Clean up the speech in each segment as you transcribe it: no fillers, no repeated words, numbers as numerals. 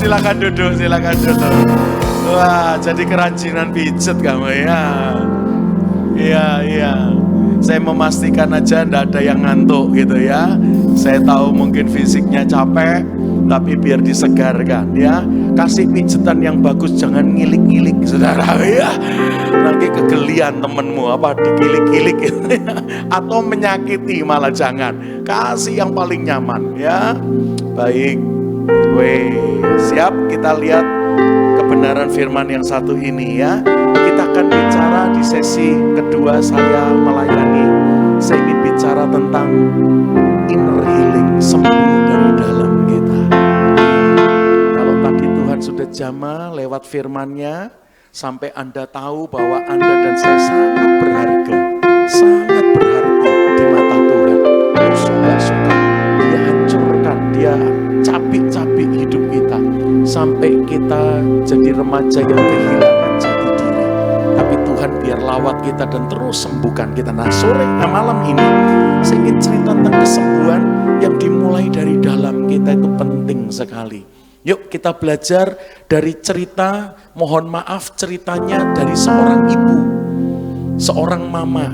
silakan duduk. Wah, jadi kerajinan pijet kamu ya. Iya. Saya memastikan aja ndak ada yang ngantuk gitu ya. Saya tahu mungkin fisiknya capek, tapi biar disegarkan ya. Kasih pijetan yang bagus, jangan ngilik-ngilik saudara ya. Nanti kegelian temenmu apa digilik-gilik gitu ya. Atau menyakiti malah jangan. Kasih yang paling nyaman ya. Baik. Siap kita lihat kebenaran firman yang satu ini ya. Kita akan bicara di sesi kedua saya melayani. Saya ingin bicara tentang inner healing, sembuh dari dalam kita. Kalau tadi Tuhan sudah jamah lewat firman-Nya, sampai Anda tahu bahwa Anda dan saya sangat berharga di mata Tuhan. Suka-suka Dia hancurkan, Dia capik-capik hidup kita sampai kita jadi remaja yang kehilangan jati diri. Tapi Tuhan biar lawat kita dan terus sembuhkan kita. Nah malam ini saya ingin cerita tentang kesembuhan yang dimulai dari dalam kita, itu penting sekali. Yuk kita belajar dari cerita, mohon maaf ceritanya dari seorang ibu, seorang mama,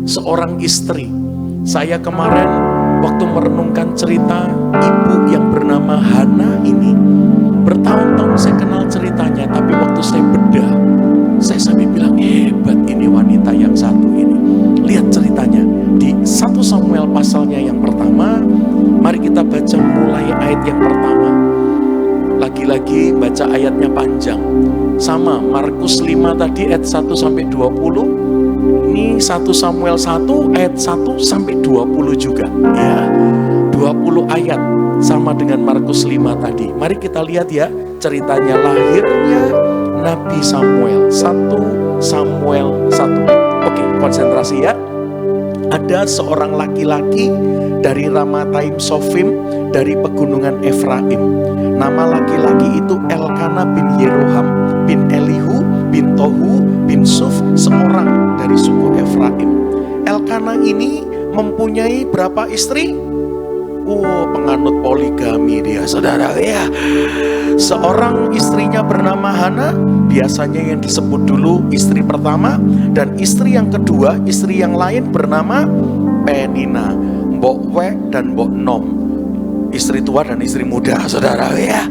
seorang istri. Saya kemarin waktu merenungkan cerita ibu yang bernama Hana ini, bertahun-tahun saya kenal ceritanya, tapi waktu saya bedah, saya sampai bilang hebat ini wanita yang satu ini. Lihat ceritanya di 1 Samuel pasalnya yang pertama. Mari kita baca mulai ayat yang pertama. Lagi-lagi baca ayatnya panjang. Sama Markus 5 tadi ayat 1 sampai 20. Ini 1 Samuel 1 ayat 1 sampai 20 juga ya. 20 ayat sama dengan Markus 5 tadi. Mari kita lihat ya ceritanya lahirnya Nabi Samuel. 1 Samuel 1. Oke, konsentrasi ya. Ada seorang laki-laki dari Ramataim Sofim dari pegunungan Efraim. Nama laki-laki itu Elkana bin Yeroham bin Elihu bin Tohu bin Suf, seorang dari suku Efraim. Elkana ini mempunyai berapa istri? Penganut poligami dia saudara ya. Seorang istrinya bernama Hana, biasanya yang disebut dulu istri pertama, dan istri yang kedua, istri yang lain bernama Penina, Mbok We dan Mbok Nom. Istri tua dan istri muda saudara ya.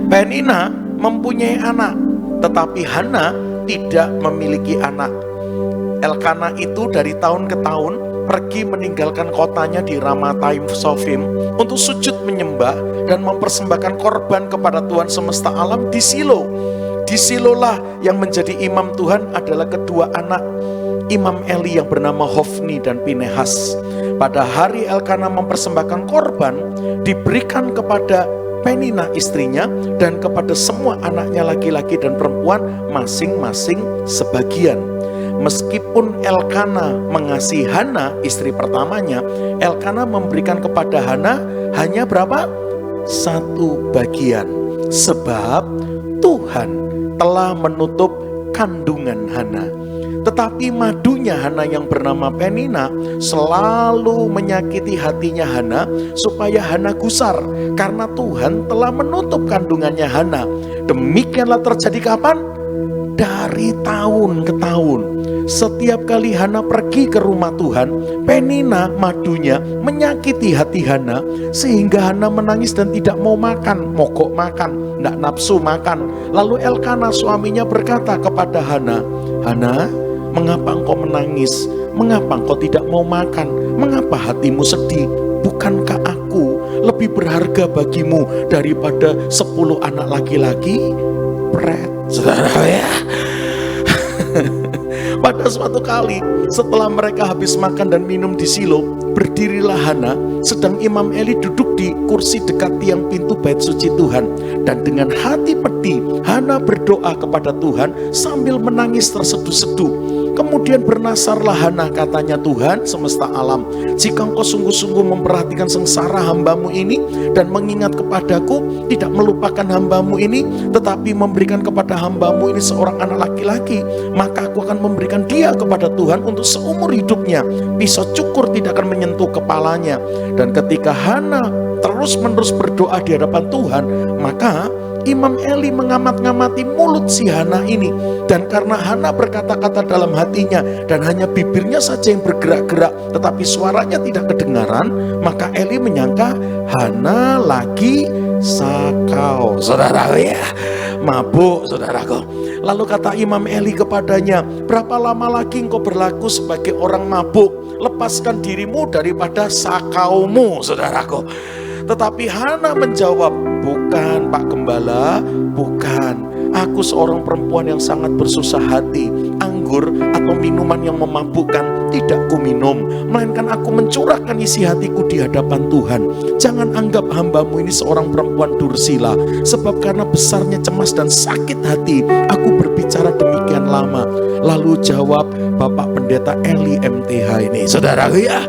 Penina mempunyai anak, tetapi Hana tidak memiliki anak. Elkana itu dari tahun ke tahun pergi meninggalkan kotanya di Ramataim Sofim untuk sujud menyembah dan mempersembahkan korban kepada Tuhan semesta alam di Silo. Di Silolah yang menjadi imam Tuhan adalah kedua anak Imam Eli yang bernama Hofni dan Pinehas. Pada hari Elkana mempersembahkan korban, diberikan kepada Penina istrinya dan kepada semua anaknya laki-laki dan perempuan masing-masing sebagian. Meskipun Elkana mengasihi Hana istri pertamanya, Elkana memberikan kepada Hana hanya berapa? 1 bagian. Sebab Tuhan telah menutup kandungan Hana. Tetapi madunya Hana yang bernama Penina selalu menyakiti hatinya Hana supaya Hana gusar, karena Tuhan telah menutup kandungannya Hana. Demikianlah terjadi kapan? Dari tahun ke tahun. Setiap kali Hana pergi ke rumah Tuhan, Penina madunya menyakiti hati Hana sehingga Hana menangis dan tidak mau makan, mogok makan, tidak nafsu makan. Lalu Elkana suaminya berkata kepada Hana, "Hana, mengapa engkau menangis? Mengapa engkau tidak mau makan? Mengapa hatimu sedih? Bukankah aku lebih berharga bagimu daripada 10 anak laki-laki?" Saudara ya. Pada suatu kali setelah mereka habis makan dan minum di Silo, berdirilah Hana, sedang Imam Eli duduk di kursi dekat tiang pintu bait suci Tuhan. Dan dengan hati pedih Hana berdoa kepada Tuhan sambil menangis terseduh-seduh. Kemudian bernasarlah Hana, katanya, "Tuhan semesta alam, jika engkau sungguh-sungguh memperhatikan sengsara hambamu ini dan mengingat kepadaku, tidak melupakan hambamu ini, tetapi memberikan kepada hambamu ini seorang anak laki-laki, maka aku akan memberikan dia kepada Tuhan untuk seumur hidupnya. Pisau cukur tidak akan menyentuh kepalanya." Dan ketika Hana terus terus-menerus berdoa di hadapan Tuhan, maka Imam Eli mengamat-ngamati mulut si Hana ini. Dan karena Hana berkata-kata dalam hatinya dan hanya bibirnya saja yang bergerak-gerak tetapi suaranya tidak kedengaran, maka Eli menyangka Hana lagi sakau. Saudaraku ya, mabuk saudaraku. Lalu kata Imam Eli kepadanya, berapa lama lagi engkau berlaku sebagai orang mabuk? Lepaskan dirimu daripada sakaumu, saudaraku. Tetapi Hana menjawab, bukan Pak Gembala, bukan. Aku seorang perempuan yang sangat bersusah hati. Anggur atau minuman yang memabukkan tidak kuminum, melainkan aku mencurahkan isi hatiku di hadapan Tuhan. Jangan anggap hambamu ini seorang perempuan dursila, sebab karena besarnya cemas dan sakit hati, aku berbicara demikian lama. Lalu jawab Bapak Pendeta Eli MTH ini, saudaraku ya,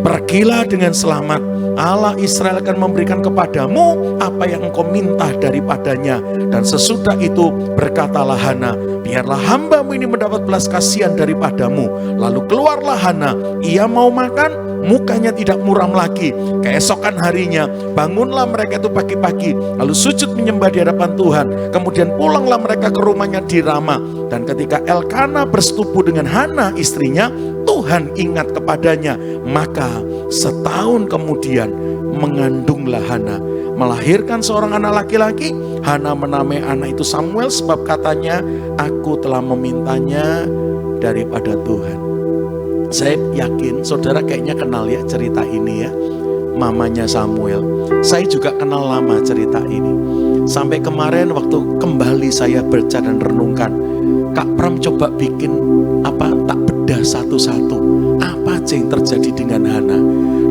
pergilah dengan selamat. Allah Israel akan memberikan kepadamu apa yang engkau minta daripadanya. Dan sesudah itu berkatalah Hana, biarlah hambamu ini mendapat belas kasihan daripadamu. Lalu keluarlah Hana, ia mau makan, mukanya tidak muram lagi. Keesokan harinya bangunlah mereka itu pagi-pagi, lalu sujud menyembah di hadapan Tuhan. Kemudian pulanglah mereka ke rumahnya di Rama. Dan ketika Elkana bersetubuh dengan Hana istrinya, Tuhan ingat kepadanya. Maka setahun kemudian mengandunglah Hana, melahirkan seorang anak laki-laki. Hana menamai anak itu Samuel, sebab katanya, aku telah memintanya daripada Tuhan. Saya yakin saudara kayaknya kenal ya cerita ini ya, mamanya Samuel. Saya juga kenal lama cerita ini. Sampai kemarin waktu kembali saya baca dan renungkan, Kak Pram coba bikin tak bedah satu-satu apa aja yang terjadi dengan Hana.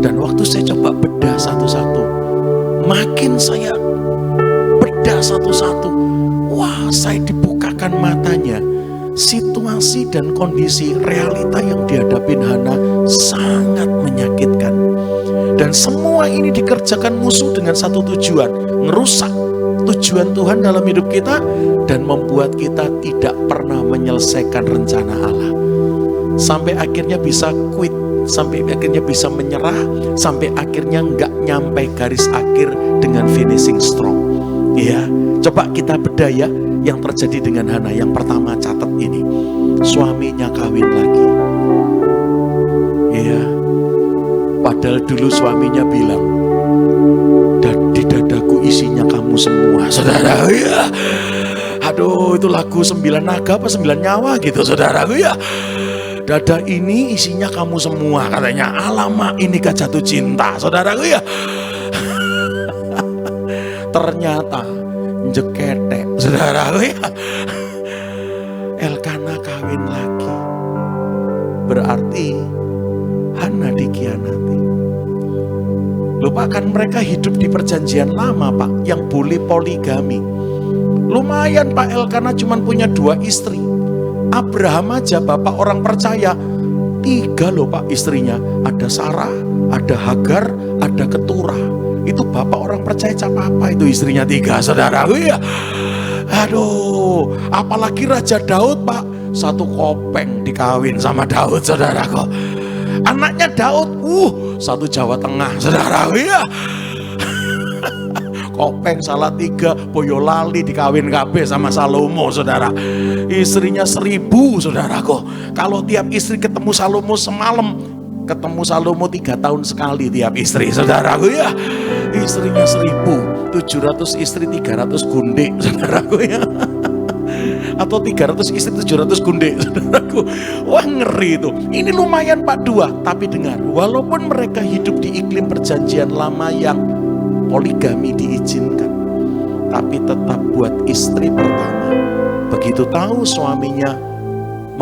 Dan waktu saya coba bedah satu-satu, makin saya bedah satu-satu, wah, saya dibukakan matanya. Situasi dan kondisi realita yang dihadapin Hana sangat menyakitkan. Dan semua ini dikerjakan musuh dengan satu tujuan, ngerusak tujuan Tuhan dalam hidup kita dan membuat kita tidak pernah menyelesaikan rencana Allah. Sampai akhirnya bisa quit, sampai akhirnya bisa menyerah, sampai akhirnya nggak nyampe garis akhir dengan finishing strong. Iya, coba kita bedah ya yang terjadi dengan Hana. Yang pertama, catat ini, suaminya kawin lagi. Iya, padahal dulu suaminya bilang, di dadaku isinya kamu semua, saudara. Ya, aduh, itu lagu 9 naga apa 9 nyawa gitu, saudaraku ya. Dada ini isinya kamu semua, katanya. Alamak, ini gak jatuh cinta, saudaraku ya. Ternyata jeketek, saudaraku ya. Elkana kawin lagi, berarti Hana dikhianati. Lupakan, mereka hidup di perjanjian lama Pak, yang boleh poligami. Lumayan Pak, Elkana cuma punya 2 istri. Abraham aja bapak orang percaya 3 loh Pak istrinya. Ada Sarah, ada Hagar, ada Keturah. Itu bapak orang percaya apa itu istrinya 3, saudara. Ya. Aduh, apalagi Raja Daud Pak, 1 kopeng dikawin sama Daud, saudaraku. Anaknya Daud, 1 Jawa Tengah, saudara. Ya. Kopeng salah 3, Boyolali dikawin KB sama Salomo, saudara. Istrinya 1000, saudaraku. Kalau tiap istri ketemu Salomo semalam, ketemu Salomo 3 tahun sekali tiap istri, saudaraku ya. Istrinya 1000, 700 istri 300 gundik, saudaraku ya. Atau 300 istri 700 gundik, saudaraku. Wah, ngeri itu. Ini lumayan Pak 2, tapi dengar, walaupun mereka hidup di iklim perjanjian lama yang poligami diizinkan, tapi tetap buat istri pertama, begitu tahu suaminya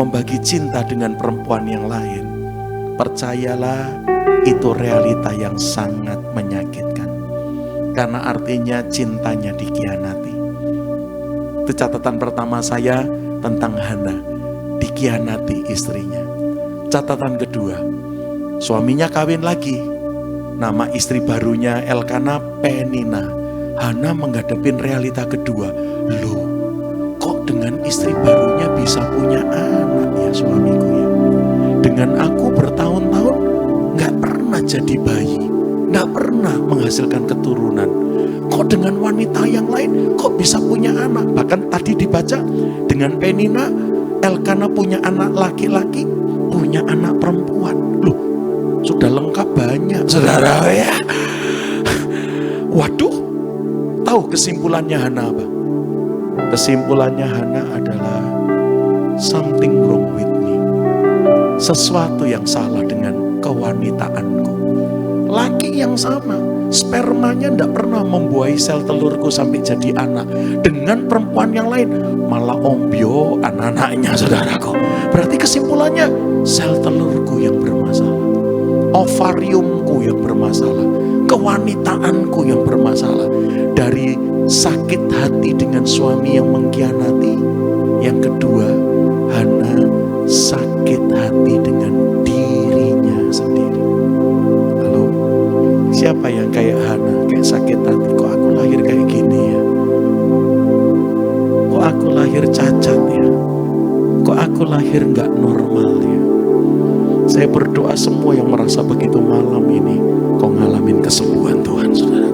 membagi cinta dengan perempuan yang lain, percayalah itu realita yang sangat menyakitkan, karena artinya cintanya dikhianati. Itu catatan pertama saya tentang Hana, dikhianati istrinya. Catatan kedua, suaminya kawin lagi. Nama istri barunya Elkana Penina. Hana menghadapin realita kedua. Loh, kok dengan istri barunya bisa punya anak ya suamiku ya? Dengan aku bertahun-tahun gak pernah jadi bayi, gak pernah Hana menghasilkan keturunan. Kok dengan wanita yang lain kok bisa punya anak? Bahkan tadi dibaca dengan Penina, Elkana punya anak laki-laki, punya anak perempuan. Loh, sudah lengkap banyak, saudara ya. Waduh, tahu kesimpulannya Hana apa? Kesimpulannya Hana adalah something wrong with me. Sesuatu yang salah dengan kewanitaanku. Laki yang sama, spermanya tidak pernah membuahi sel telurku sampai jadi anak. Dengan perempuan yang lain, malah ombyo anak-anaknya, saudaraku. Berarti kesimpulannya, sel telurku yang bermasalah. Ovariumku yang bermasalah. Kewanitaanku yang bermasalah. Dari sakit hati dengan suami yang mengkhianati. Yang kedua, Hana sakit hati dengan dirinya sendiri. Halo, siapa yang kayak Hana, kayak sakit hati? Kok aku lahir kayak gini ya? Kok aku lahir cacat ya? Kok aku lahir gak normal ya? Saya berdoa semua yang merasa begitu malam ini, kau ngalamin kesembuhan Tuhan, saudara.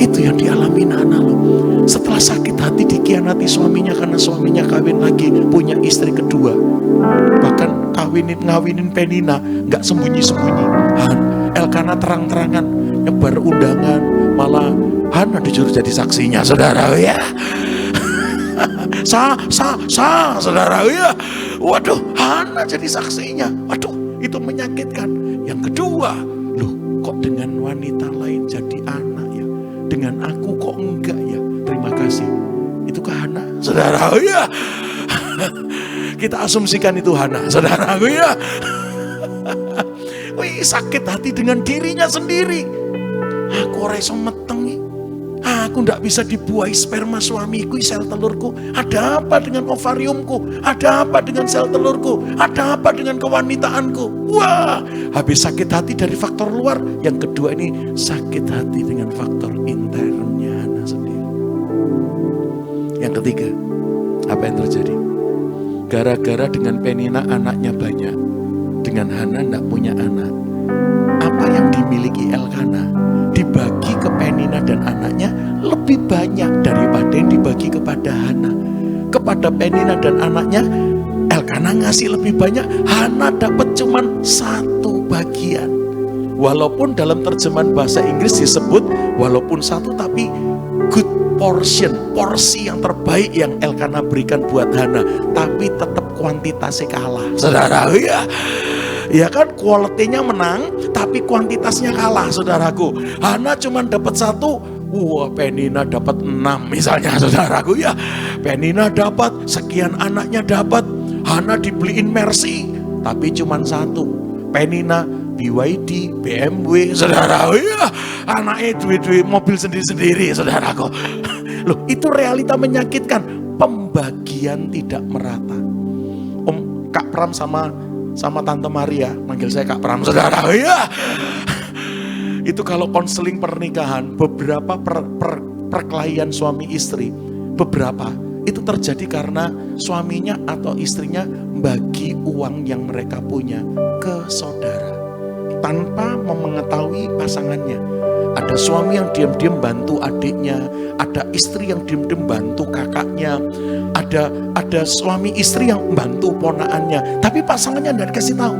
Itu yang dialami Hana loh. Setelah sakit hati dikhianati suaminya karena suaminya kawin lagi, punya istri kedua. Bahkan ngawinin Penina, gak sembunyi-sembunyi. Elkana terang-terangan nyebar undangan, malah Hana disuruh jadi saksinya, saudara ya. Saudara ya. Waduh, Hana jadi saksinya. Waduh, itu menyakitkan. Yang kedua, loh kok dengan wanita lain jadi anak ya? Dengan aku kok enggak ya? Terima kasih. Itu ke Hana, saudara ya. Kita asumsikan itu Hana, saudara ya. Wih, sakit hati dengan dirinya sendiri. Aku ora iso metengi. Aku ndak bisa dibuahi sperma suamiku, sel telurku. Ada apa dengan ovariumku? Ada apa dengan sel telurku? Ada apa dengan kewanitaanku? Wah, habis sakit hati dari faktor luar. Yang kedua ini sakit hati dengan faktor internnya Hana sendiri. Yang ketiga, apa yang terjadi? Gara-gara dengan Penina anaknya banyak, dengan Hana ndak punya anak. Apa yang dimiliki Elkana dibagi ke Penina dan anaknya lebih banyak daripada yang dibagi kepada Hana. Kepada Penina dan anaknya, Elkana ngasih lebih banyak, Hana dapat cuman satu bagian. Walaupun dalam terjemahan bahasa Inggris disebut walaupun satu tapi good portion, porsi yang terbaik yang Elkana berikan buat Hana, tapi tetap kuantitasnya kalah, saudara ya. Ya kan, kualitinya menang, tapi kuantitasnya kalah, saudaraku. Hana cuma dapat satu, wah Penina dapat 6 misalnya, saudaraku ya. Penina dapat, sekian anaknya dapat. Hana dibeliin Mercy, tapi cuma satu. Penina BYD, BMW, saudaraku ya. Anaknya duit-duit mobil sendiri-sendiri, saudaraku. Loh, itu realita menyakitkan. Pembagian tidak merata. Kak Pram sama Tante Maria, manggil saya Kak Pram, saudara ya. Itu kalau konseling pernikahan, beberapa perkelahian suami istri, beberapa itu terjadi karena suaminya atau istrinya bagi uang yang mereka punya ke saudara tanpa mengetahui pasangannya. Ada suami yang diam-diam bantu adiknya, ada istri yang diam-diam bantu kakaknya, ada suami istri yang bantu ponaannya, tapi pasangannya tidak dikasih tahu.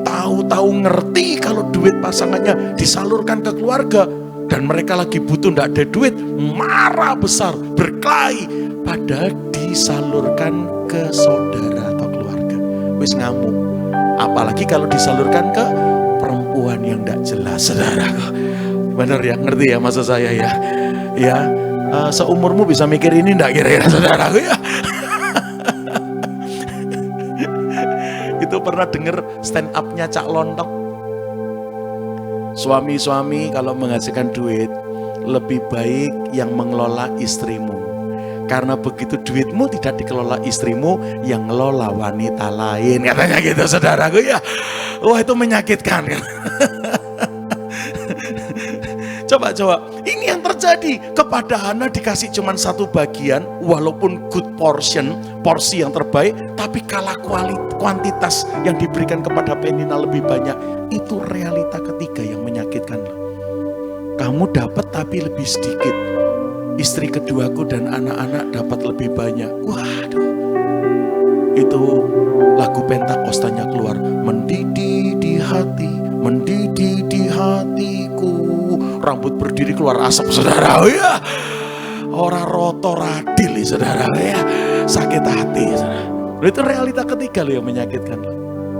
Tahu-tahu ngerti kalau duit pasangannya disalurkan ke keluarga dan mereka lagi butuh, tidak ada duit, marah besar, berkelahi, padahal disalurkan ke saudara atau keluarga. Wis ngamuk. Apalagi kalau disalurkan ke perempuan yang tidak jelas, saudaraku. Benar ya, ngerti ya maksud saya ya. Ya, seumurmu bisa mikir ini enggak kira-kira, saudaraku ya. Itu pernah dengar stand up-nya Cak Lontong. Suami-suami kalau menghasilkan duit, lebih baik yang mengelola istrimu. Karena begitu duitmu tidak dikelola istrimu, yang ngelola wanita lain. Katanya gitu, saudaraku ya. Wah, itu menyakitkan kan. Coba, ini yang terjadi. Kepada Hana dikasih cuma satu bagian, walaupun good portion, porsi yang terbaik, tapi kalah kuantitas yang diberikan kepada Penina lebih banyak. Itu realita ketiga yang menyakitkan loh. Kamu dapat tapi lebih sedikit. Istri keduaku dan anak-anak dapat lebih banyak. Waduh. Itu lagu Pentakostanya keluar. Mendidih di hati, mendidih di hatiku. Rambut berdiri keluar asap, saudara. Ya. Orang roto radil, saudara. Ya. Sakit hati, saudara. Itu realita ketiga loh yang menyakitkan.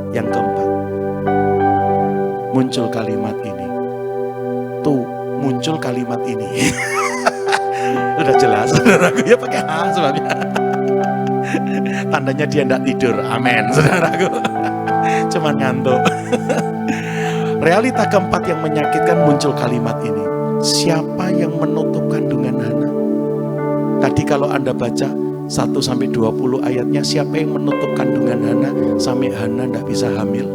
Yang keempat, muncul kalimat ini. Tuh, muncul kalimat ini. Udah jelas, saudaraku. Ya pakai H sebabnya. Tandanya dia tidak tidur. Amin, saudaraku. Cuman ngantuk. Realita keempat yang menyakitkan muncul kalimat ini. Siapa yang menutup kandungan Hana? Tadi kalau Anda baca 1-20 ayatnya, siapa yang menutup kandungan Hana sampai Hana tidak bisa hamil?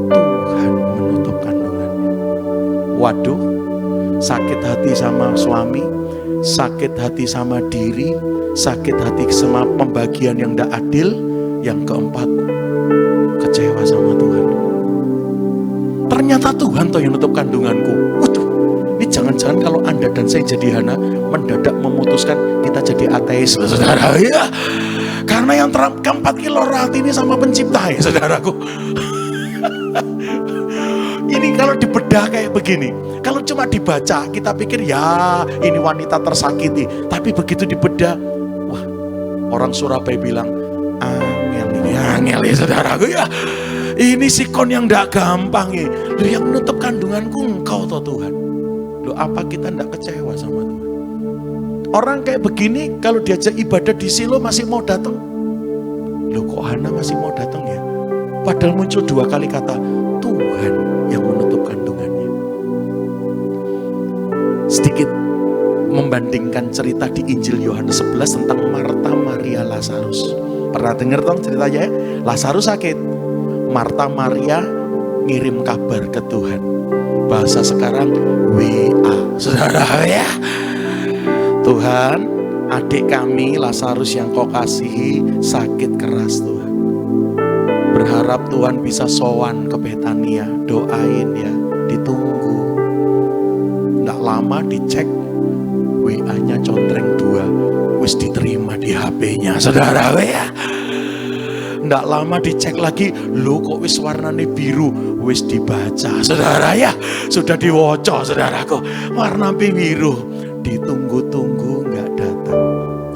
Tuhan menutup kandungannya. Waduh, sakit hati sama suami, sakit hati sama diri, sakit hati sama pembagian yang tidak adil. Yang keempat, kecewa sama Tuhan. Ternyata Tuhan toh yang nutup kandunganku. Waduh, ini jangan-jangan kalau Anda dan saya jadi Hana mendadak memutuskan kita jadi ateis, saudara. Ya, karena yang keempat kilo roti ini sama pencipta, ya saudaraku. Ini kalau dibedah kayak begini, kalau cuma dibaca kita pikir ya ini wanita tersakiti. Tapi begitu dibedah, wah, orang Surabaya bilang angel ya saudaraku ya. Ini sikon yang tidak gampang ya. Loh, yang menutup kandunganku engkau toh Tuhan. Loh, apa kita tidak kecewa sama Tuhan? Orang kayak begini kalau diajak ibadah di Silo masih mau datang. Loh, kok Hana masih mau datang ya? Padahal muncul 2 kali kata Tuhan yang menutup kandungannya. Sedikit membandingkan cerita di Injil Yohanes 11 tentang Marta, Maria, Lazarus. Pernah dengar dong ceritanya ya? Lazarus sakit, Marta, Maria ngirim kabar ke Tuhan. Bahasa sekarang WA, saudara ya. Tuhan, adik kami Lazarus yang kau kasihi sakit keras Tuhan. Berharap Tuhan bisa sowan ke Betania, doain ya, ditunggu. Nggak lama dicek, WA-nya contreng 2, wis diterima di HP-nya, saudara ya. Nggak lama dicek lagi, lo kok wis warnanya biru, wis dibaca, saudara ya. Sudah diwoco, saudaraku, warna biru. Ditunggu-tunggu nggak datang.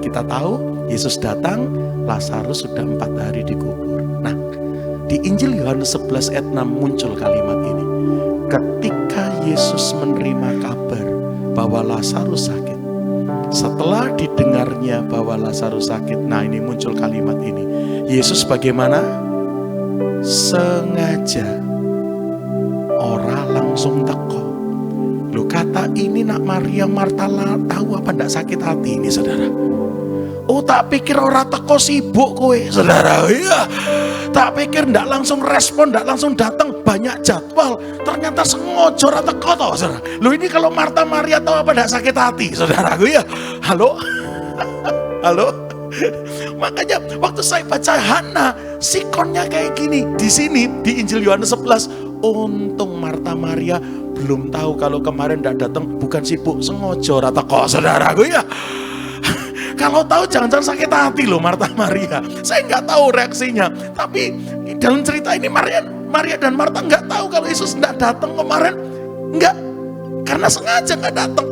Kita tahu Yesus datang, Lazarus sudah 4 hari dikubur. Nah, di Injil Yohanes 11 ayat 6 muncul kalimat ini. Ketika Yesus menerima kabar bahwa Lazarus sakit, setelah didengarnya bahwa Lazarus sakit, nah ini muncul kalimat ini. Yesus bagaimana? Sengaja ora langsung teko. Loh, kata ini nak Maria Marta tahu apa ndak sakit hati ini, saudara? Oh, tak pikir ora teko sibuk kowe, saudara. Iya. Tak pikir ndak langsung respon, ndak langsung datang, banyak jadwal. Ternyata sengaja ora teko toh, saudara. Loh, ini kalau Marta Maria tahu apa ndak sakit hati, saudaraku ya. Halo? Halo? Makanya waktu saya baca Hana, sikonnya kayak gini. Di sini di Injil Yohanes 11, untung Marta Maria belum tahu kalau kemarin tidak datang bukan sibuk, sengaja ora teko, saudaraku ya. Kalau tahu jangan-jangan sakit hati loh Marta Maria. Saya nggak tahu reaksinya. Tapi dalam cerita ini Maria dan Marta nggak tahu kalau Yesus nggak datang kemarin. Nggak, karena sengaja nggak datang.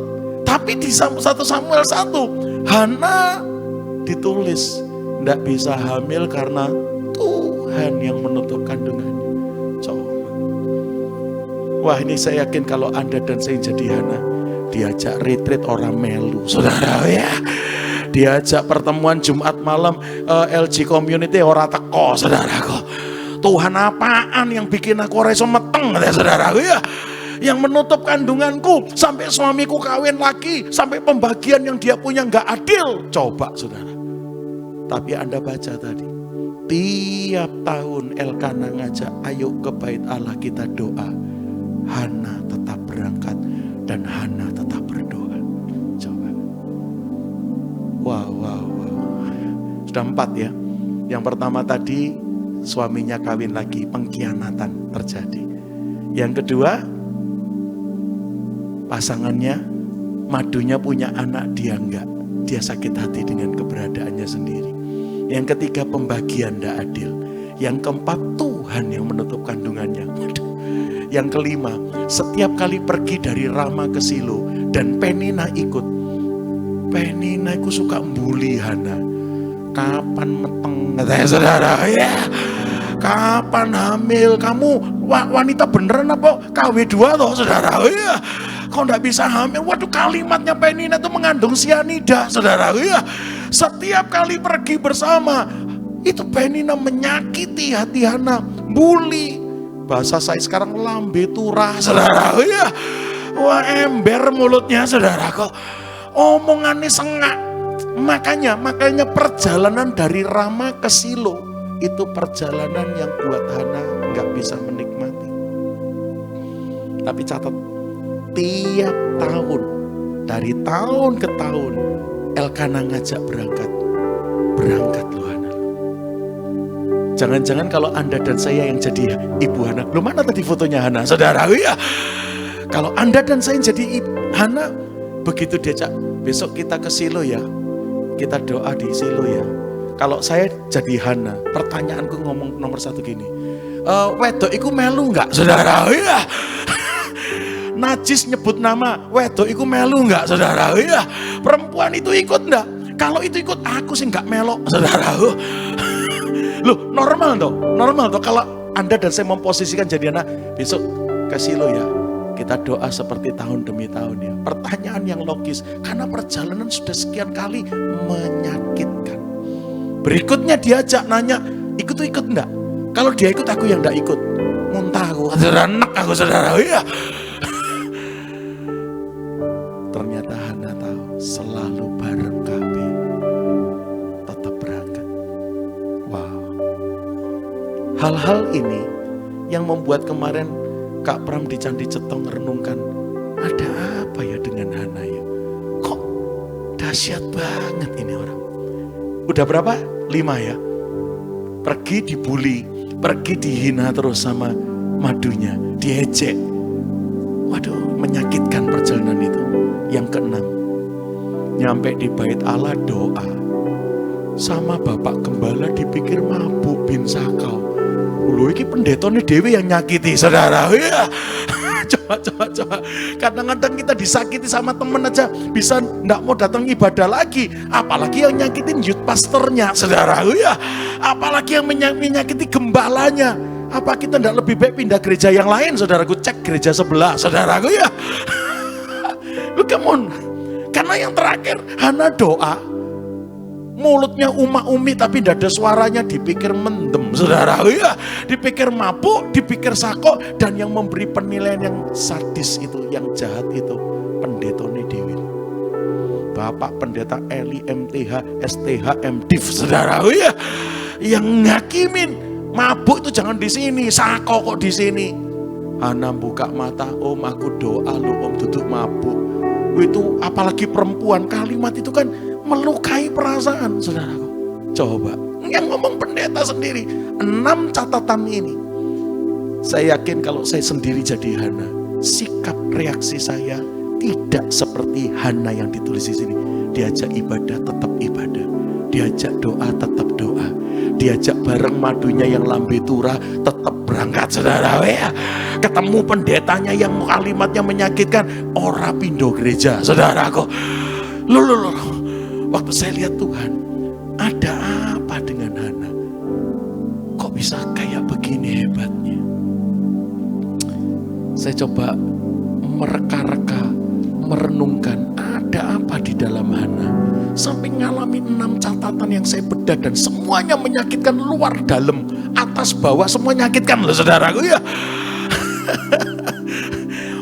Tapi di 1 Samuel 1, Hana ditulis nggak bisa hamil karena Tuhan yang menutup kandungannya. Coba. Wah, ini saya yakin kalau Anda dan saya jadi Hana, diajak retreat orang melu, saudara ya. Diajak pertemuan Jumat malam LG Community ora teko, saudaraku. Tuhan apaan yang bikin aku ora iso meteng, saudaraku ya. Yang menutup kandunganku sampai suamiku kawin lagi, sampai pembagian yang dia punya nggak adil. Coba, saudara. Tapi Anda baca tadi, tiap tahun Elkana ngajak, ayo ke bait Allah kita doa. Hana tetap berangkat dan Hana tetap berdoa. Coba. Wow. Sudah 4 ya. Yang pertama tadi suaminya kawin lagi, pengkhianatan terjadi. Yang kedua, pasangannya, madunya punya anak, dia enggak. Dia sakit hati dengan keberadaannya sendiri. Yang ketiga, pembagian tidak adil. Yang keempat, Tuhan yang menutup kandungannya. Yang kelima, setiap kali pergi dari Rama ke Silo dan Penina ikut. Penina itu suka bully Hana. Kapan meteng katanya saudara, ya. Kapan hamil? Kamu wanita beneran apa KW2 toh saudara? Ya. Kok enggak bisa hamil? Waduh, kalimatnya Penina itu mengandung sianida saudara. Ya. Setiap kali pergi bersama itu Penina menyakiti hati Hana, bully. Bahasa saya sekarang lambe turah saudara. Ya. Wah, ember mulutnya saudara, kok omongannya sengak. Makanya perjalanan dari Rama ke Silo itu perjalanan yang buat Hana nggak bisa menikmati. Tapi catat, tiap tahun, dari tahun ke tahun, Elkana ngajak berangkat loh Hana. Jangan-jangan kalau Anda dan saya yang jadi ibu Hana, lu mana tadi fotonya Hana, saudara? Ya. Kalau Anda dan saya yang jadi Hana, begitu diajak, besok kita ke Silo ya. Kita doa di Silo ya. Kalau saya jadi Hana, pertanyaanku ngomong nomor satu gini. Wedok iku melu enggak saudara? Ya. Najis nyebut nama wedok iku melu enggak saudara? Ya. Perempuan itu ikut enggak? Kalau itu ikut, aku sih enggak melok saudara. Loh, normal toh kalau Anda dan saya memposisikan jadi anak, besok ke Silo ya. Kita doa seperti tahun demi tahun ya. Pertanyaan yang logis, karena perjalanan sudah sekian kali menyakitkan. Berikutnya diajak nanya, ikut enggak? Kalau dia ikut, aku yang enggak ikut. Muntah aku, anak aku saudara. Ya. Ternyata Hana tahu, selalu bareng KB, tetap berangkat. Wow. Hal-hal ini yang membuat kemarin Kak Pram di Candi Cetong merenungkan, ada apa ya dengan Hana ya? Kok dahsyat banget ini orang. Udah berapa? 5 ya. Pergi dibully, pergi dihina terus sama madunya, diejek. Waduh, menyakitkan perjalanan itu. Yang ke-6, nyampe di bait Allah doa. Sama Bapak Gembala dipikir mabuk bin sakau. Loh, ini pendetone dewi yang nyakiti saudara. Ya. Coba. Kadang-kadang kita disakiti sama temen aja bisa nggak mau datang ibadah lagi. Apalagi yang nyakitin youth pastornya saudara. Ya. Apalagi yang menyakiti gembalanya. Apa kita nggak lebih baik pindah gereja yang lain saudaraku? Cek gereja sebelah saudaraku ya. Lu come on. Karena yang terakhir Hana doa. Mulutnya umi tapi tidak ada suaranya, dipikir mendem saudara ya, dipikir mabuk, dipikir sakok, dan yang memberi penilaian yang sadis itu, yang jahat itu pendetone dewi. Bapak Pendeta Eli MTH STH MDiv saudara ya, yang ngakimin mabuk itu jangan di sini, sakok kok di sini. Hana buka mata, om aku doa lu om duduk mabuk. Itu apalagi perempuan, kalimat itu kan melukai perasaan saudaraku. Coba, yang ngomong pendeta sendiri. 6 catatan ini. Saya yakin kalau saya sendiri jadi Hana, sikap reaksi saya tidak seperti Hana yang ditulis di sini. Diajak ibadah tetap ibadah, diajak doa tetap doa, diajak bareng madunya yang lambe turah tetap berangkat saudara ya. Ketemu pendetanya yang kalimatnya menyakitkan, ora pindo gereja saudaraku. Loh. Waktu saya lihat Tuhan, ada apa dengan Hana? Kok bisa kayak begini hebatnya? Saya coba mereka-reka, merenungkan ada apa di dalam Hana. Sampai ngalami 6 catatan yang saya bedah dan semuanya menyakitkan luar dalam, atas bawah semua menyakitkan loh saudaraku ya.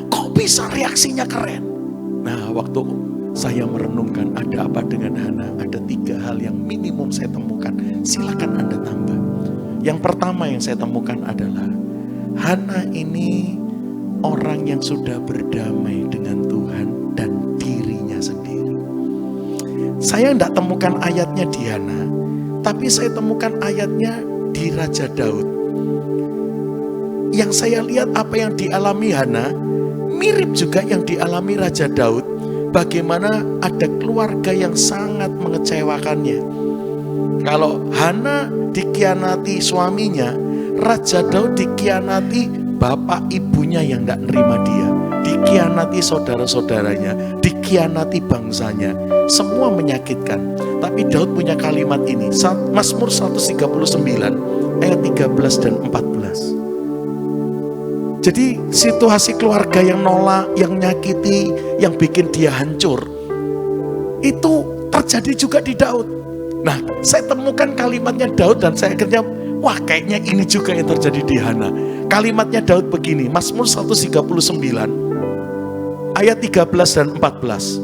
Kok bisa reaksinya keren? Nah, waktu saya merenungkan ada apa dengan Hana, ada 3 hal yang minimum saya temukan. Silakan Anda tambah. Yang pertama yang saya temukan adalah Hana ini orang yang sudah berdamai dengan Tuhan dan dirinya sendiri. Saya tidak temukan ayatnya di Hana, tapi saya temukan ayatnya di Raja Daud. Yang saya lihat apa yang dialami Hana, Mirip juga yang dialami Raja Daud, bagaimana ada keluarga yang sangat mengecewakannya. Kalau Hana dikhianati suaminya, Raja Daud dikhianati bapak ibunya yang tidak nerima dia, dikhianati saudara-saudaranya, dikhianati bangsanya. Semua menyakitkan. Tapi Daud punya kalimat ini, Mazmur 139 ayat 13 dan 14. Jadi situasi keluarga yang nolak, yang nyakiti, yang bikin dia hancur, itu terjadi juga di Daud. Nah, saya temukan kalimatnya Daud dan saya akhirnya, wah kayaknya ini juga yang terjadi di Hana. Kalimatnya Daud begini, Mazmur 139 ayat 13 dan 14.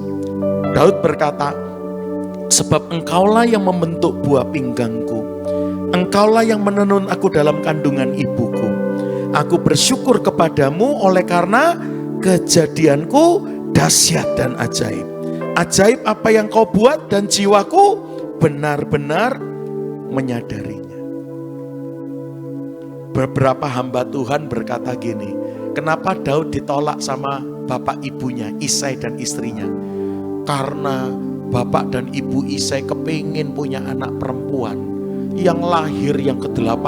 Daud berkata, sebab engkaulah yang membentuk buah pinggangku, engkaulah yang menenun aku dalam kandungan ibuku. Aku bersyukur kepadamu oleh karena kejadianku dahsyat dan ajaib. Ajaib apa yang kau buat dan jiwaku benar-benar menyadarinya. Beberapa hamba Tuhan berkata gini, kenapa Daud ditolak sama bapak ibunya, Isai dan istrinya? Karena bapak dan ibu Isai kepingin punya anak perempuan. Yang lahir yang ke-8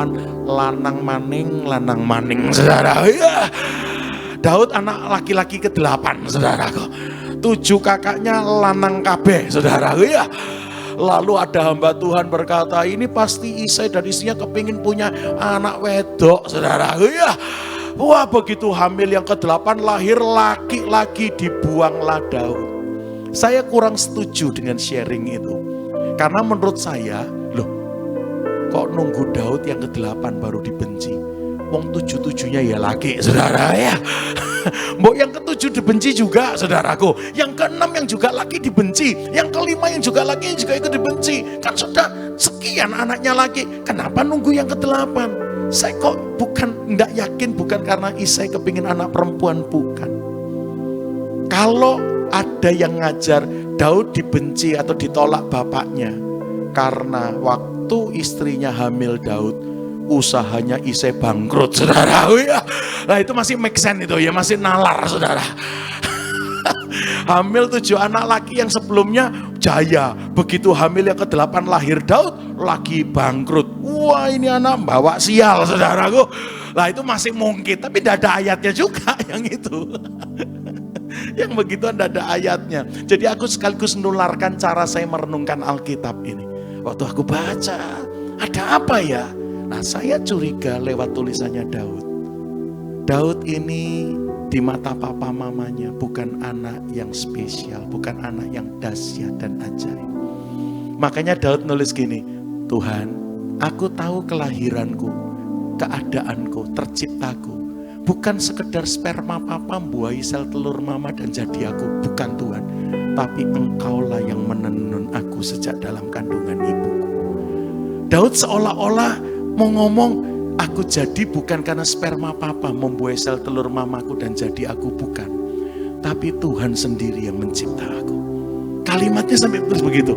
lanang maning saudara. Ya. Daud anak laki-laki ke-8 saudaraku. 7 kakaknya lanang kabeh saudara. Ya. Lalu ada hamba Tuhan berkata, ini pasti Isai dan istrinya kepingin punya anak wedok saudara. Ya. Wah begitu hamil yang ke-8 lahir laki-laki, dibuanglah Daud. Saya kurang setuju dengan sharing itu. Karena menurut saya, kok nunggu Daud yang ke-8 baru dibenci? Wong 7-7-nya ya laki, saudara ya. Mbok yang ke-7 dibenci juga, saudaraku. Yang ke-6 yang juga laki dibenci. Yang ke-5 yang juga laki yang juga itu dibenci. Kan sudah sekian anaknya laki. Kenapa nunggu yang ke-8? Saya kok tidak yakin bukan karena Isai kepingin anak perempuan, bukan. Kalau ada yang ngajar Daud dibenci atau ditolak bapaknya karena waktu istrinya hamil Daud, usahanya Isai bangkrut saudara. Ya. Nah itu masih make sense itu ya, masih nalar saudara. Hamil 7 anak laki yang sebelumnya jaya, begitu hamil yang ke-8 lahir Daud, lagi bangkrut. Wah ini anak bawa sial saudaraku. Nah itu masih mungkin, tapi tidak ada ayatnya juga yang itu. Yang begitu tidak ada ayatnya. Jadi aku sekaligus menularkan cara saya merenungkan Alkitab ini. Waktu aku baca, ada apa ya? Nah saya curiga lewat tulisannya Daud. Daud ini di mata papa mamanya bukan anak yang spesial, bukan anak yang dahsyat dan ajaib. Makanya Daud nulis gini, Tuhan, aku tahu kelahiranku, keadaanku, terciptaku. Bukan sekedar sperma papa membuahi sel telur mama dan jadi aku, bukan Tuhan. Tapi engkaulah yang menenun aku sejak dalam kandungan ibuku. Daud seolah-olah mau ngomong, aku jadi bukan karena sperma papa membuahi sel telur mamaku dan jadi aku, bukan. Tapi Tuhan sendiri yang mencipta aku. Kalimatnya sampai terus begitu.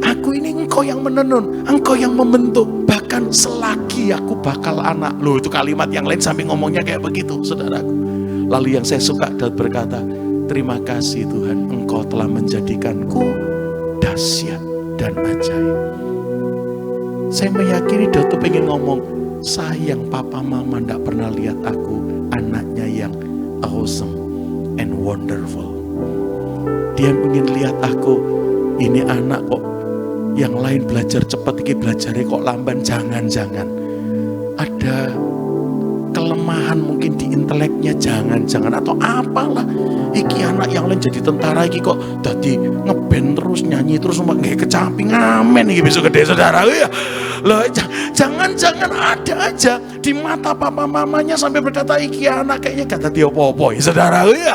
Aku ini engkau yang menenun, engkau yang membentuk. Bahkan selagi aku bakal anak. Loh itu kalimat yang lain sampai ngomongnya kayak begitu saudaraku. Lalu yang saya suka Daud berkata, terima kasih Tuhan, engkau telah menjadikanku dahsyat dan ajaib. Saya meyakini Daud tuh pengen ngomong, sayang papa mama ndak pernah lihat aku anaknya yang awesome and wonderful. Dia ingin lihat aku, ini anak kok yang lain belajar cepat, ini belajarnya kok lamban. Jangan-jangan ada kelemahan mungkin di inteleknya, jangan-jangan atau apalah. Iki anak yang lain jadi tentara, iki kok jadi ngeband terus, nyanyi terus, nggak kecapi ngamen iki besok gede saudara ya. Loh, jangan-jangan ada aja di mata papa mamanya sampai berkata iki anak kayaknya kata dia apa-apa ya saudara ya.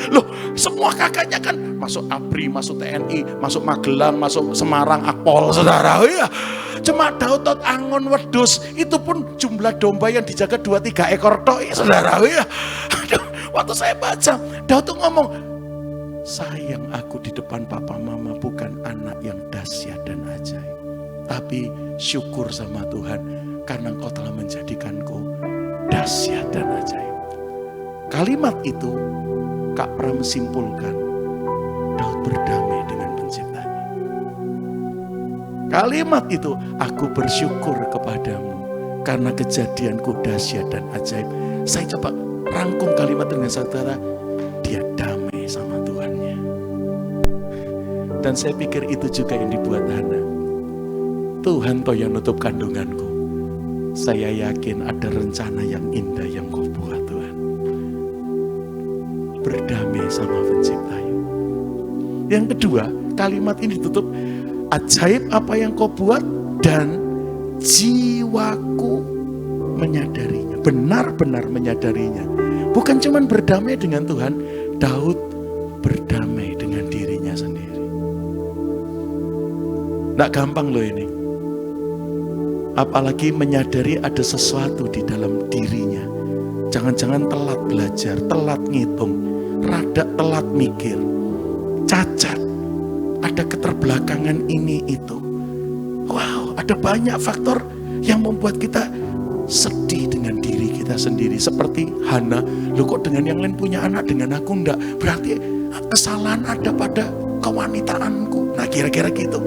Loh, semua kakaknya kan masuk ABRI, masuk TNI, masuk Magelang, masuk Semarang, Akpol saudara ya. Cuma Daud tot angon wedus, itu pun jumlah domba yang dijaga 2-3 ekor tok ya saudara ya. Waktu saya baca, Daud tuh ngomong, sayang aku di depan papa mama bukan anak yang dahsyat dan ajaib. Tapi syukur sama Tuhan karena engkau telah menjadikanku dahsyat dan ajaib. Kalimat itu Kak Pram simpulkan, Daud berdamai dengan penciptanya. Kalimat itu, aku bersyukur kepadamu karena kejadianku dahsyat dan ajaib. Saya coba rangkum kalimat dengan saudara, dia damai sama Tuhannya. Dan saya pikir itu juga yang dibuat Hana. Tuhan toh yang nutup kandunganku. Saya yakin ada rencana yang indah yang kau buat Tuhan. Berdamai sama penciptanya. Yang kedua, kalimat ini ditutup, ajaib apa yang kau buat dan jiwaku menyadarinya. Benar-benar menyadarinya. Bukan cuma berdamai dengan Tuhan, Daud berdamai dengan dirinya sendiri. Nggak gampang loh ini. Apalagi menyadari ada sesuatu di dalam dirinya. Jangan-jangan telat belajar, telat ngitung, rada telat mikir, cacat, ada keterbelakangan ini itu. Wow, ada banyak faktor yang membuat kita sedih dengan diri kita sendiri. Seperti Hana, lu kok dengan yang lain punya anak, dengan aku enggak? Berarti kesalahan ada pada kewanitaanku. Nah kira-kira gitu.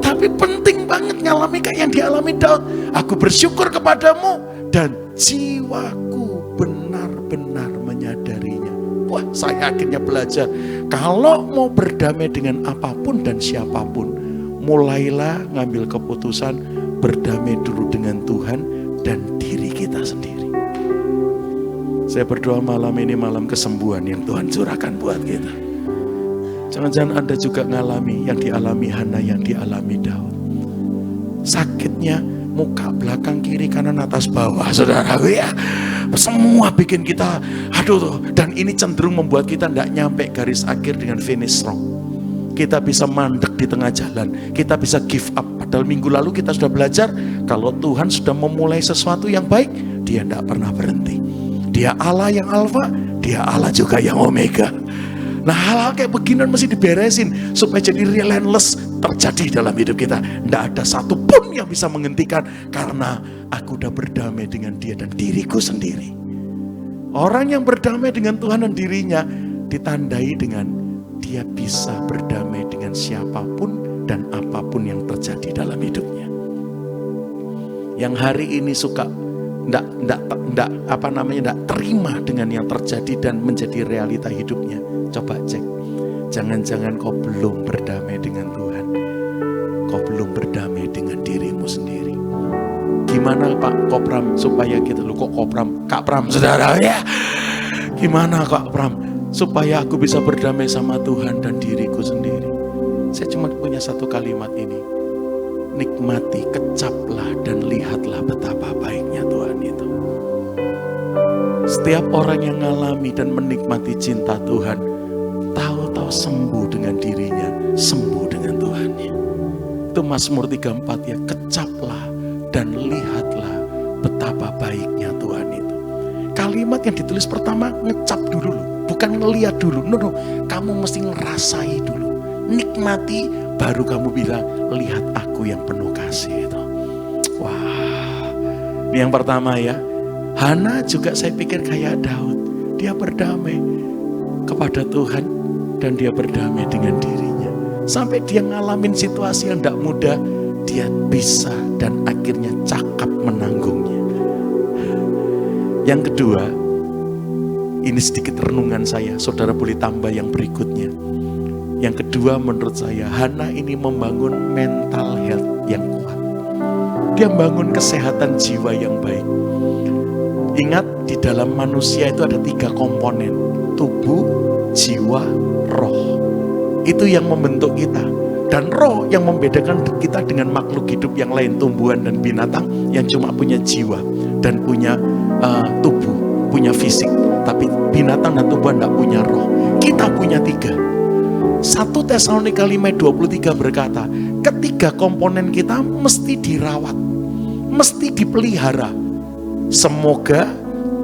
Tapi penting banget ngalami kayak yang dialami Daud. Aku bersyukur kepadamu dan jiwaku benar-benar menyadarinya. Wah, saya akhirnya belajar. Kalau mau berdamai dengan apapun dan siapapun, mulailah ngambil keputusan berdamai dulu dengan Tuhan dan diri kita sendiri. Saya berdoa malam ini malam kesembuhan yang Tuhan curahkan buat kita. Jangan-jangan Anda juga ngalami yang dialami Hana, yang dialami Daud. Sakitnya muka, belakang, kiri, kanan, atas, bawah, saudara ya. Semua bikin kita, aduh tuh. Dan ini cenderung membuat kita tidak nyampe garis akhir dengan finish strong. Kita bisa mandek di tengah jalan, kita bisa give up. Padahal minggu lalu kita sudah belajar, kalau Tuhan sudah memulai sesuatu yang baik, dia tidak pernah berhenti. Dia Allah yang alfa, dia Allah juga yang omega. Nah hal-hal kayak beginian mesti diberesin supaya jadi relentless terjadi dalam hidup kita. Tidak ada satupun yang bisa menghentikan karena aku udah berdamai dengan dia dan diriku sendiri. Orang yang berdamai dengan Tuhan dan dirinya ditandai dengan dia bisa berdamai dengan siapapun dan apapun yang terjadi dalam hidupnya. Yang hari ini suka enggak terima dengan yang terjadi dan menjadi realita hidupnya. Coba cek, jangan-jangan kau belum berdamai dengan Tuhan. Kau belum berdamai dengan dirimu sendiri. Gimana Pak Kopram supaya kita, lu kok Kopram, Kak Pram saudara ya. Gimana Kak Pram supaya aku bisa berdamai sama Tuhan dan diriku sendiri? Saya cuma punya satu kalimat ini. Nikmati, kecaplah dan lihatlah betapa baiknya Tuhan itu. Setiap orang yang mengalami dan menikmati cinta Tuhan, tahu-tahu sembuh dengan dirinya, sembuh dengan Tuhannya. Itu Mazmur 34 ya, kecaplah dan lihatlah betapa baiknya Tuhan itu. Kalimat yang ditulis pertama ngecap dulu, bukan ngeliat dulu. No, kamu mesti ngerasai dulu, nikmati, baru kamu bilang, lihat aku yang penuh kasih itu. Wah, ini yang pertama ya. Hana juga saya pikir kayak Daud. Dia berdamai kepada Tuhan dan dia berdamai dengan dirinya. Sampai dia ngalamin situasi yang tidak mudah, dia bisa dan akhirnya cakap menanggungnya. Yang kedua, ini sedikit renungan saya, saudara boleh tambah yang berikutnya. Yang kedua menurut saya, Hana ini membangun mental health yang kuat. Dia membangun kesehatan jiwa yang baik. Ingat, di dalam manusia itu ada 3 komponen. Tubuh, jiwa, roh. Itu yang membentuk kita. Dan roh yang membedakan kita dengan makhluk hidup yang lain, tumbuhan dan binatang yang cuma punya jiwa dan punya tubuh, punya fisik. Tapi binatang dan tumbuhan tidak punya roh. Kita punya 3. 1 Tesalonika 5:23 berkata, ketiga komponen kita mesti dirawat, mesti dipelihara. Semoga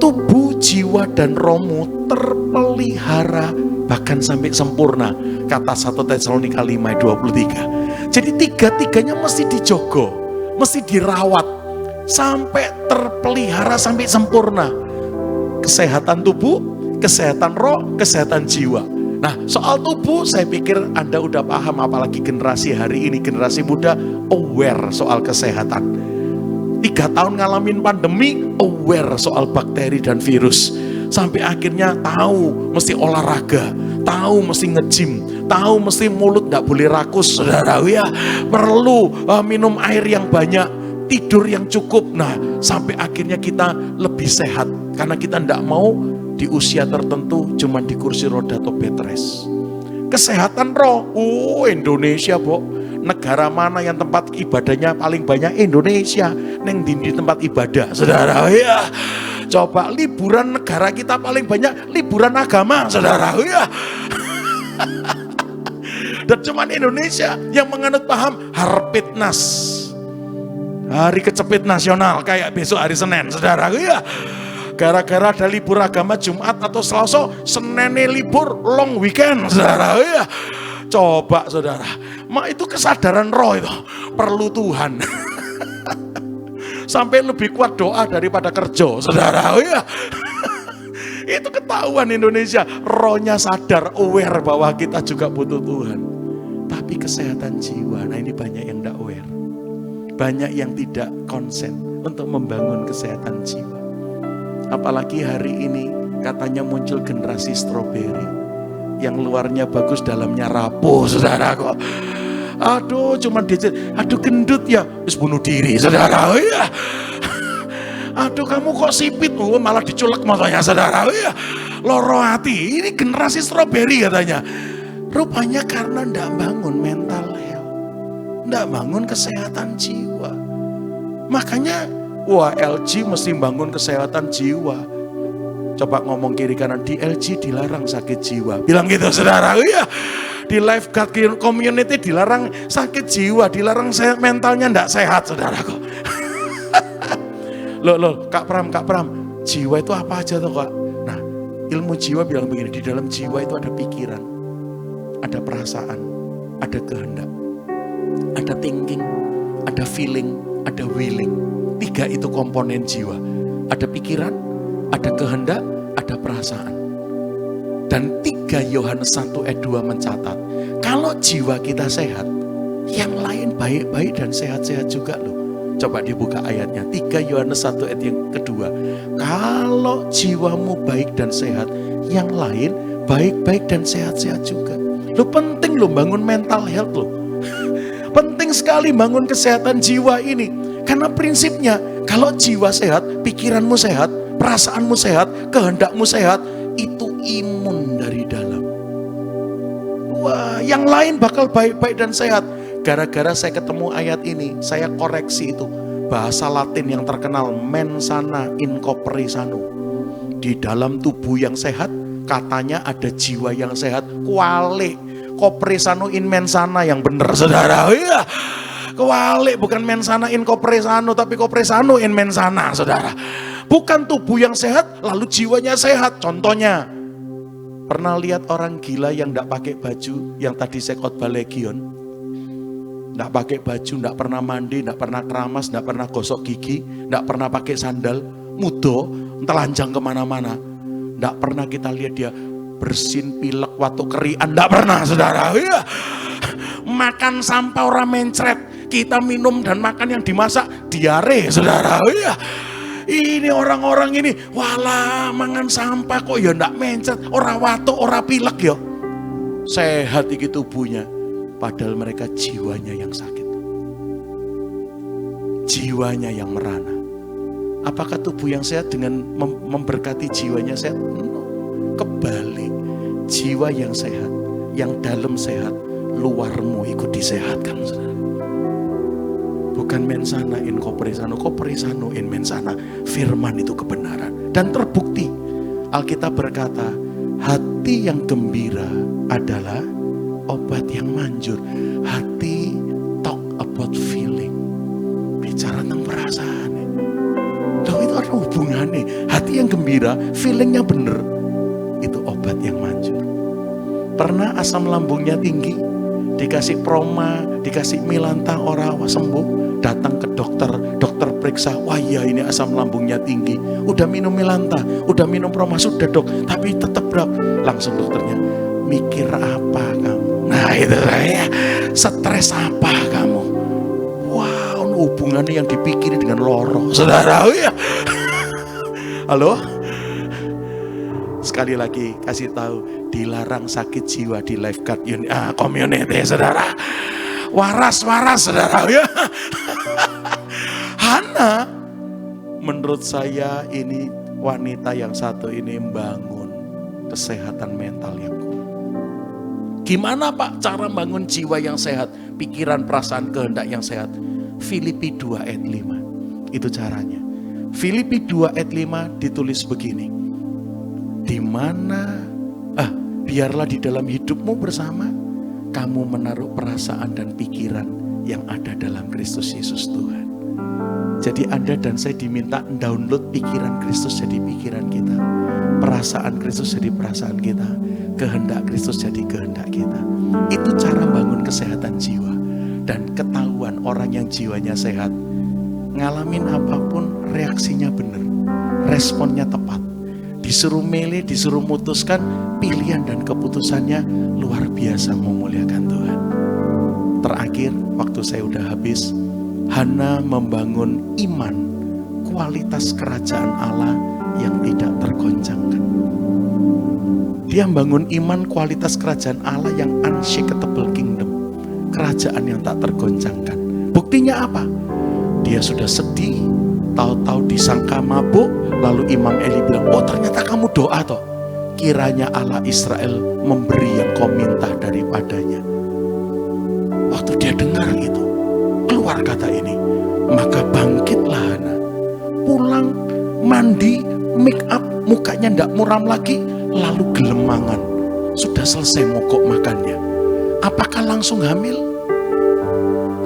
tubuh, jiwa, dan rohmu terpelihara bahkan sampai sempurna, kata 1 Tesalonika 5:23. Jadi 3-tiganya mesti dijogo, mesti dirawat sampai terpelihara, sampai sempurna. Kesehatan tubuh, Kesehatan roh, kesehatan jiwa. Nah, soal tubuh saya pikir Anda udah paham, apalagi generasi hari ini, generasi muda aware soal kesehatan. 3 tahun ngalamin pandemi, aware soal bakteri dan virus. Sampai akhirnya tahu mesti olahraga, tahu mesti nge-gym, tahu mesti mulut gak boleh rakus, saudara ya. Perlu minum air yang banyak, tidur yang cukup. Nah, sampai akhirnya kita lebih sehat. Karena kita gak mau di usia tertentu cuman di kursi roda atau bed rest. Kesehatan roh, Indonesia, negara mana yang tempat ibadahnya paling banyak? Indonesia. Neng di tempat ibadah, saudara ya. Coba liburan negara kita paling banyak liburan agama, saudara ya. Dan cuman Indonesia yang menganut paham Harpitnas, hari kecepit nasional, kayak besok hari Senin, saudara ya. Gara-gara ada libur agama Jumat atau Selasa, Seninnya libur long weekend, saudara ya. Coba saudara, itu kesadaran roh itu perlu Tuhan. Sampai lebih kuat doa daripada kerja, saudara ya. Itu ketahuan Indonesia, rohnya sadar, aware bahwa kita juga butuh Tuhan. Tapi kesehatan jiwa, nah ini banyak yang tidak aware. Banyak yang tidak konsen untuk membangun kesehatan jiwa. Apalagi hari ini katanya muncul generasi stroberi yang luarnya bagus, dalamnya rapuh, saudara kok. Aduh, cuman dia, aduh gendut ya, terus bunuh diri, saudara ya. Aduh kamu kok sipit, malah diculek matanya, saudara ya. Loro hati, ini generasi stroberi katanya. Rupanya karena ndak bangun mental health, ndak bangun kesehatan jiwa. Makanya, LG mesti bangun kesehatan jiwa. Coba ngomong kiri kanan, di LG dilarang sakit jiwa. Bilang gitu, saudara ya. Di Lifeguard Community dilarang sakit jiwa, dilarang mentalnya ndak sehat, saudaraku. Loh, Kak Pram, jiwa itu apa aja tuh Kak? Nah, ilmu jiwa bilang begini, di dalam jiwa itu ada pikiran, ada perasaan, ada kehendak, ada thinking, ada feeling, ada willing. 3 itu komponen jiwa. Ada pikiran, ada kehendak, ada perasaan. Dan 3 Yohanes 1 ayat 2 mencatat, kalau jiwa kita sehat, yang lain baik-baik dan sehat-sehat juga loh. Coba dibuka ayatnya, 3 Yohanes 1 ayat yang kedua. Kalau jiwamu baik dan sehat, yang lain baik-baik dan sehat-sehat juga. Lo penting lo bangun mental health lo. Penting sekali bangun kesehatan jiwa ini. Karena prinsipnya, kalau jiwa sehat, pikiranmu sehat, perasaanmu sehat, kehendakmu sehat, itu imun dari dalam. Wah, yang lain bakal baik-baik dan sehat. Gara-gara saya ketemu ayat ini, saya koreksi itu. Bahasa Latin yang terkenal, mens sana in corpore sano. Di dalam tubuh yang sehat, katanya ada jiwa yang sehat. Kualik, corpore sano in mens sana yang benar, saudara. Iya. Kualik, bukan mens sana in corpore sano, tapi corpore sano in mens sana, saudara. Bukan tubuh yang sehat, lalu jiwanya sehat. Contohnya, pernah lihat orang gila yang tidak pakai baju, yang tadi saya khotbah Legion? Tidak pakai baju, tidak pernah mandi, tidak pernah keramas, tidak pernah gosok gigi, tidak pernah pakai sandal, mudo, telanjang kemana-mana. Tidak pernah kita lihat dia bersin, pilek, watu kerian, tidak pernah, saudara. Ya. Makan sampah orang mencret, kita minum dan makan yang dimasak, diare, saudara. Ya. Ini orang-orang ini, walah mangan sampah kok ya ndak mencret, ora watu, ora pilek ya. Sehat iki tubuhnya, padahal mereka jiwanya yang sakit. Jiwanya yang merana. Apakah tubuh yang sehat dengan memberkati jiwanya sehat? Kebalik, jiwa yang sehat, yang dalam sehat, luarmu ikut disehatkan, saudara. Bukan mensana in corpore sano in mensana. Firman itu kebenaran. Dan terbukti, Alkitab berkata, hati yang gembira adalah obat yang manjur. Hati talk about feeling. Bicara tentang perasaan. Loh, itu ada hubungannya. Hati yang gembira, feelingnya bener. Itu obat yang manjur. Pernah asam lambungnya tinggi, dikasih proma, dikasih milanta ora sembuh, datang ke dokter periksa, wah iya ini asam lambungnya tinggi. Udah minum Milanta, udah minum Proma, sudah dok, tapi tetap berat. Langsung dokternya, mikir apa kamu? Nah itu saya, stres apa kamu? Wow, hubungannya yang dipikirin dengan loro, saudara. Ya. Halo? Sekali lagi kasih tahu, dilarang sakit jiwa di Lifeguard Community, saudara. Waras, saudara. Ya. Hana, menurut saya ini wanita yang satu ini membangun kesehatan mental yang kuat. Gimana Pak cara bangun jiwa yang sehat, pikiran, perasaan, kehendak yang sehat? Filipi 2 ayat 5. Itu caranya. Filipi 2 ayat 5 ditulis begini. Biarlah di dalam hidupmu bersama kamu menaruh perasaan dan pikiran yang ada dalam Kristus Yesus Tuhan. Jadi Anda dan saya diminta download pikiran Kristus jadi pikiran kita, perasaan Kristus jadi perasaan kita, kehendak Kristus jadi kehendak kita. Itu cara bangun kesehatan jiwa. Dan ketahuan orang yang jiwanya sehat, ngalamin apapun reaksinya benar, responnya tepat. Disuruh milih, disuruh memutuskan, pilihan dan keputusannya luar biasa memuliakan Tuhan. Terakhir, waktu saya udah habis, Hana membangun iman, kualitas kerajaan Allah yang tidak tergoncangkan. Dia membangun iman, kualitas kerajaan Allah yang unshakable kingdom, kerajaan yang tak tergoncangkan. Buktinya apa? Dia sudah sedih, tahu-tahu disangka mabuk, lalu Imam Eli bilang, oh ternyata kamu doa toh. Kiranya Allah Israel memberi yang kau minta daripadanya. Waktu dia dengar itu, keluar kata ini, maka bangkitlah Hana, pulang, mandi, make up, mukanya ndak muram lagi, lalu gelemangan. Sudah selesai mogok makannya. Apakah langsung hamil?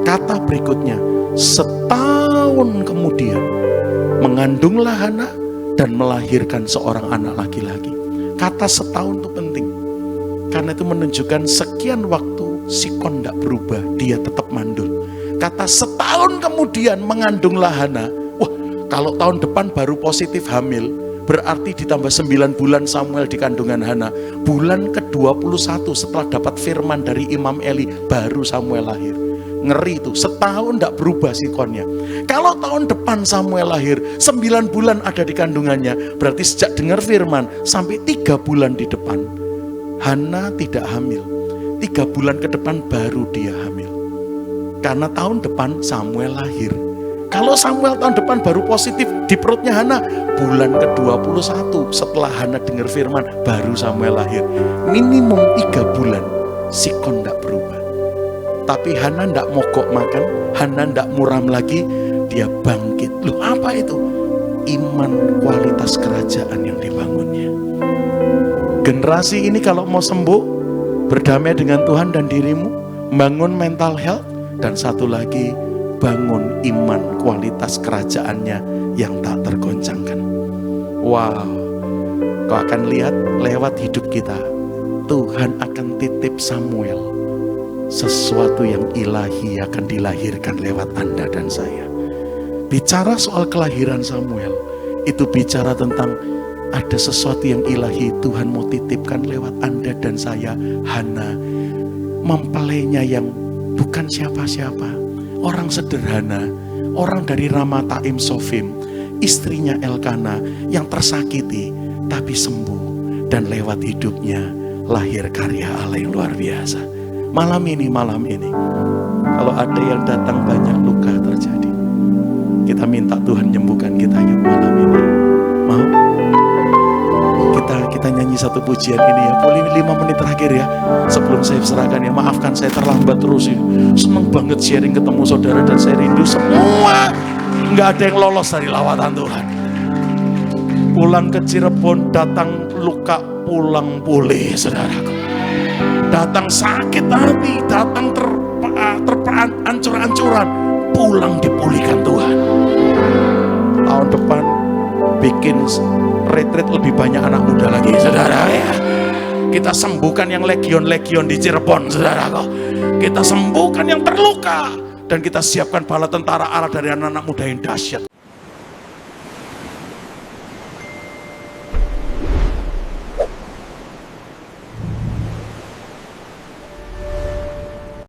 Kata berikutnya, setahun kemudian mengandunglah Hana dan melahirkan seorang anak laki-laki. Kata setahun itu penting, karena itu menunjukkan sekian waktu sikon tidak berubah, dia tetap mandul. Kata setahun kemudian mengandunglah Hana. Wah, kalau tahun depan baru positif hamil, berarti ditambah 9 bulan Samuel di kandungan Hana. Bulan ke-21 setelah dapat firman dari Imam Eli, baru Samuel lahir. Ngeri itu, setahun tidak berubah sikonnya. Kalau tahun depan Samuel lahir, 9 bulan ada di kandungannya, berarti sejak dengar firman sampai 3 bulan di depan, Hana tidak hamil. 3 bulan ke depan baru dia hamil. Karena tahun depan Samuel lahir. Kalau Samuel tahun depan baru positif di perutnya Hana, bulan ke-21 setelah Hana dengar firman, baru Samuel lahir. Minimum 3 bulan, sikon tidak berubah. Tapi Hana tidak mogok makan, Hana tidak muram lagi, dia bangkit. Loh apa itu? Iman, kualitas kerajaan yang dibangunnya. Generasi ini kalau mau sembuh, berdamai dengan Tuhan dan dirimu, bangun mental health, dan satu lagi, bangun iman, kualitas kerajaannya yang tak tergoncangkan. Wow, kau akan lihat lewat hidup kita, Tuhan akan titip Samuel. Sesuatu yang ilahi akan dilahirkan lewat Anda dan saya. Bicara soal kelahiran Samuel, itu bicara tentang ada sesuatu yang ilahi Tuhan mau titipkan lewat Anda dan saya. Hana, mempelainya yang bukan siapa-siapa, orang sederhana, orang dari Ramataim Sofim, istrinya Elkana yang tersakiti tapi sembuh, dan lewat hidupnya lahir karya Allah yang luar biasa. Malam ini, kalau ada yang datang banyak luka terjadi, kita minta Tuhan menyembuhkan kita yuk malam ini. Mau? Kita nyanyi satu pujian ini ya. Boleh 5 menit terakhir ya, sebelum saya serahkan ya. Maafkan saya terlambat terus ya. Senang banget sharing ketemu saudara, dan saya rindu semua nggak ada yang lolos dari lawatan Tuhan. Pulang ke Cirebon, datang luka, pulang pulih saudaraku. Datang sakit hati, datang terhancur-hancuran, pulang dipulihkan Tuhan. Tahun depan bikin retreat lebih banyak anak muda lagi, saudara ya. Kita sembuhkan yang legion-legion di Cirebon, saudara. Kita sembuhkan yang terluka, Dan kita siapkan bala tentara Allah dari anak-anak muda yang dahsyat.